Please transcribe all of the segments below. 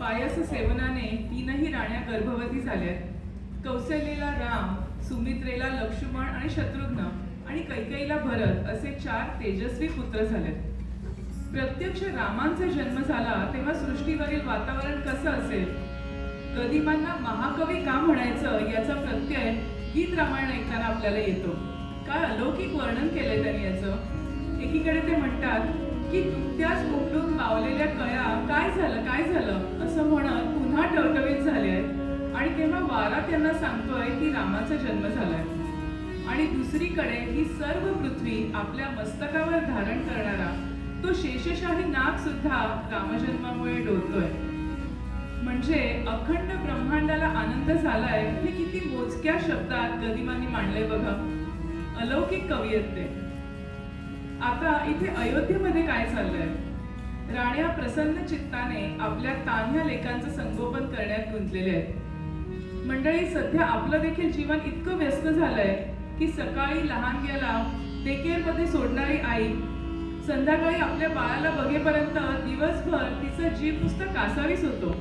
पायस सेवनाने तीनही राण्या गर्भवती झाल्यात. कौसल्येला राम, सुमित्रेला लक्ष्मण आणि शत्रुघ्न आणि कैकेयीला भरत असे 4 तेजस्वी पुत्र झालेत. प्रत्यक्ष रामांचा जन्म झाला तेव्हा सृष्टीवरील वातावरण कसं असेल? गदिमांना महाकवी का म्हणायचं याचा प्रत्यय गीत रामायण ऐकताना आपल्याला येतो. काय अलौकिक वर्णन केलंय त्यांनी याचं. एकीकडे ते म्हणतात की नुकत्याच उमलून पावलेल्या कळ्या काय झालं असं म्हणत पुन्हा टवटवीत झाले आहेत आणि तेव्हा वारा त्यांना सांगतोय की रामाचा जन्म झालाय. आणि दुसरीकडे ही सर्व पृथ्वी आपल्या मस्तकावर धारण करणारा तो शेषशाही नाग सुद्धा रामजन्मामुळे डोलतोय. म्हणजे अखंड ब्रह्मांडाला आनंद झालाय हे किती मोजक्या शब्दात गदिमांनी मांडले बघा. अलौकिक कवी आहेत ते. आता इथे अयोध्येमध्ये काय चाललंय? राण्या प्रसन्न चित्ताने आपल्या तान्ह्या लेकांचं संगोपन करण्यात गुंतलेले आहेत. मंडळी, सध्या आपलं देखील जीवन इतकं व्यस्त झालंय की सकाळी लहानग्याला डेकेअरमध्ये सोडणारी आई संध्याकाळी आपल्या बाळाला बघेपर्यंत दिवसभर तिचा जीव नुसता कासावीस होतो.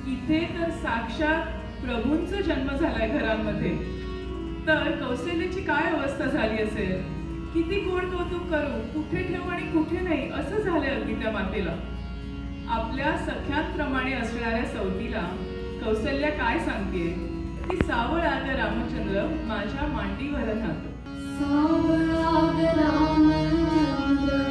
इथे तर साक्षात प्रभूंचा जन्म झालाय घरांमध्ये. तर कौशल्याची काय अवस्था झाली असेल? किती गोड कौतुक करू, कुठे ठेवू आणि कुठे नाही असं झालंय अगदी त्या मातेला. आपल्या सख्यांप्रमाणे असणाऱ्या सौतीला कौसल्या काय सांगतेय की सावळा ग रामचंद्र माझ्या मांडीवर राहतो. सावळा ग रामचंद्र